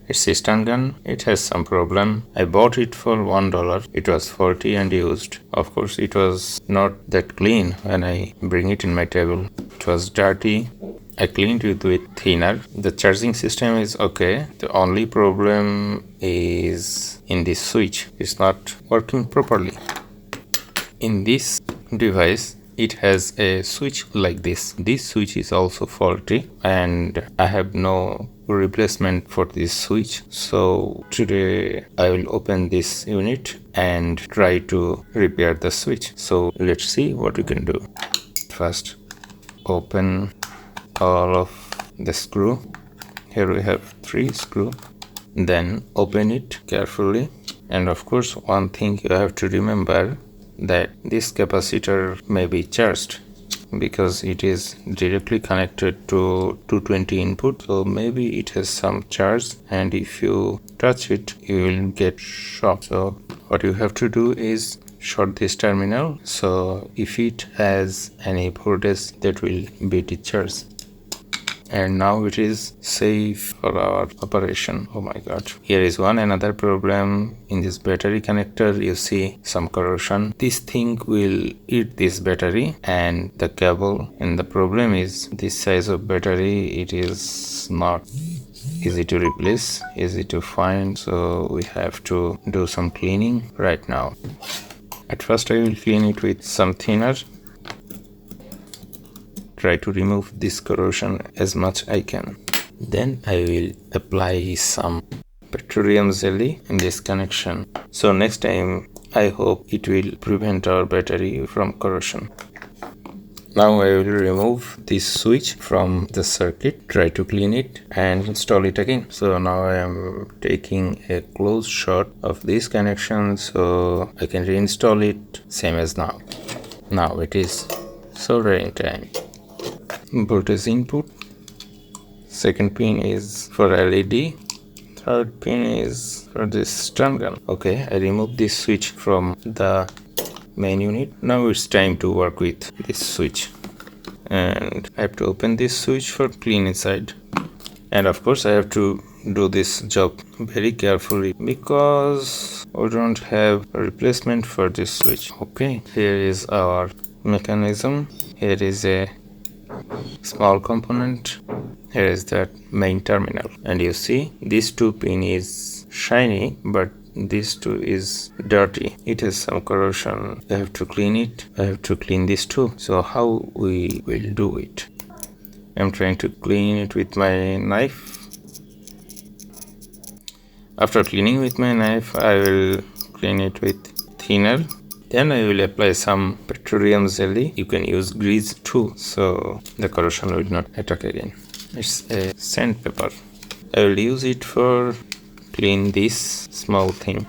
It's a stun gun. It has some problem. I bought it for $1. It was 40 and used. Of course, it was not that clean when I bring it in my table. It was dirty. I cleaned it with thinner. The charging system is okay. The only problem is in this switch. It's not working properly. In this device, it has a switch like this. This switch is also faulty and I have no replacement for this switch. So today I will open this unit and try to repair the switch. So let's see what we can do. First, open all of the screw. Here we have 3 screws. Then open it carefully. And of course, one thing you have to remember, that this capacitor may be charged because it is directly connected to 220 input, so maybe it has some charge, and if you touch it you will get shocked. So what you have to do is short this terminal, so if it has any voltage that will be discharged. And now it is safe for our operation. Oh my god. Here is another problem. In this battery connector you see some corrosion. This thing will eat this battery and the cable, and the problem is this size of battery, it is not easy to replace, easy to find, so we have to do some cleaning right now. At first I will clean it with some thinner. Try to remove this corrosion as much I can. Then I will apply some petroleum jelly in this connection. So next time I hope it will prevent our battery from corrosion. Now I will remove this switch from the circuit, try to clean it and install it again. So now I am taking a close shot of this connection so I can reinstall it same as now. Now it is soldering time. Voltage input, second pin is for LED, third pin is for this stun gun. Okay, I removed this switch from the main unit. Now it's time to work with this switch, and I have to open this switch for clean inside. And of course I have to do this job very carefully because we don't have a replacement for this switch. Okay, here is our mechanism. Here is a small component. Here is that main terminal, and you see this 2 pin is shiny but this 2 is dirty. It has some corrosion. I have to clean it. I have to clean this too. So how we will do it? I'm trying to clean it with my knife. After cleaning with my knife I will clean it with thinner. Then I will apply some petroleum jelly. You can use grease too, so the corrosion will not attack again. It's a sandpaper. I will use it for clean this small thing.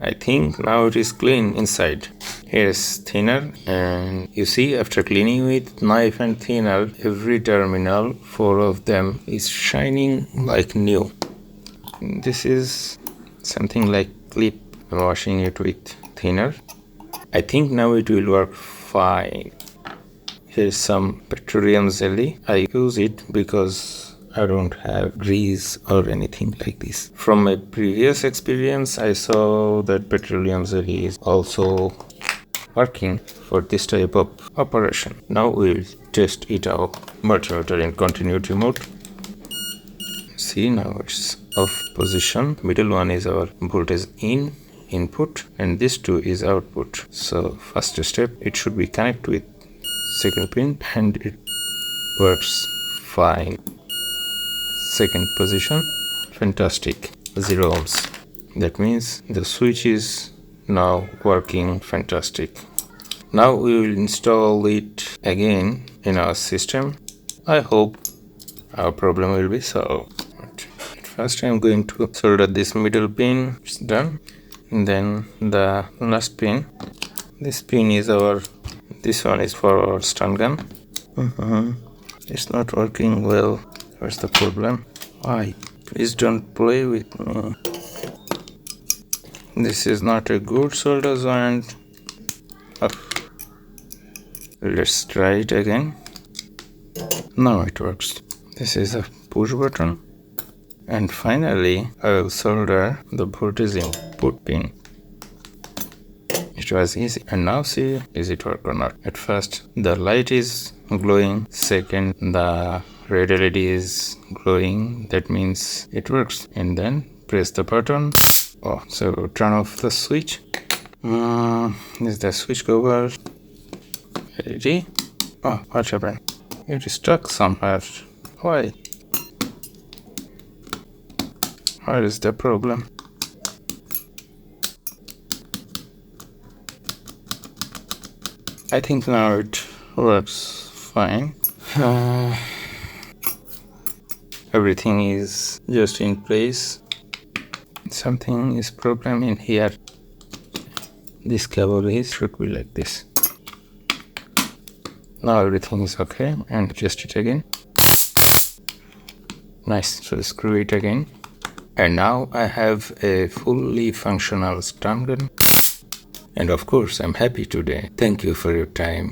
I think now it is clean inside. Here is thinner, and you see after cleaning with knife and thinner, every terminal, 4 of them, is shining like new. This is something like clip. I'm washing it with thinner. I think now it will work fine. Here's some petroleum jelly. I use it because I don't have grease or anything like this. From my previous experience, I saw that petroleum jelly is also working for this type of operation. Now we will test it out. Multimeter in continuity mode. See, now it's off position. Middle one is our voltage input, and this 2 is output. So first step, it should be connected with second pin, and it works fine. Second position, fantastic, 0 ohms. That means the switch is now working fantastic. Now we will install it again in our system. I hope our problem will be solved. First I'm going to solder this middle pin. It's done. And then the last pin. This pin is this one is for our stun gun. It's not working well. What's the problem? Why? Please don't play with me. This is not a good solder joint. Let's try it again. Now it works. This is a push button. And finally, I will solder the voltage input pin. It was easy. And now see, is it work or not? At first, the light is glowing. Second, the red LED is glowing. That means it works. And then press the button. Oh, so turn off the switch. Is the switch cover ready? Oh, what happened? It is stuck somewhere. Why? What is the problem? I think now it works fine. Everything is just in place. Something is problem in here. This cable should be like this. Now everything is okay, and adjust it again. Nice. So screw it again. And now I have a fully functional stun gun. And of course, I'm happy today. Thank you for your time.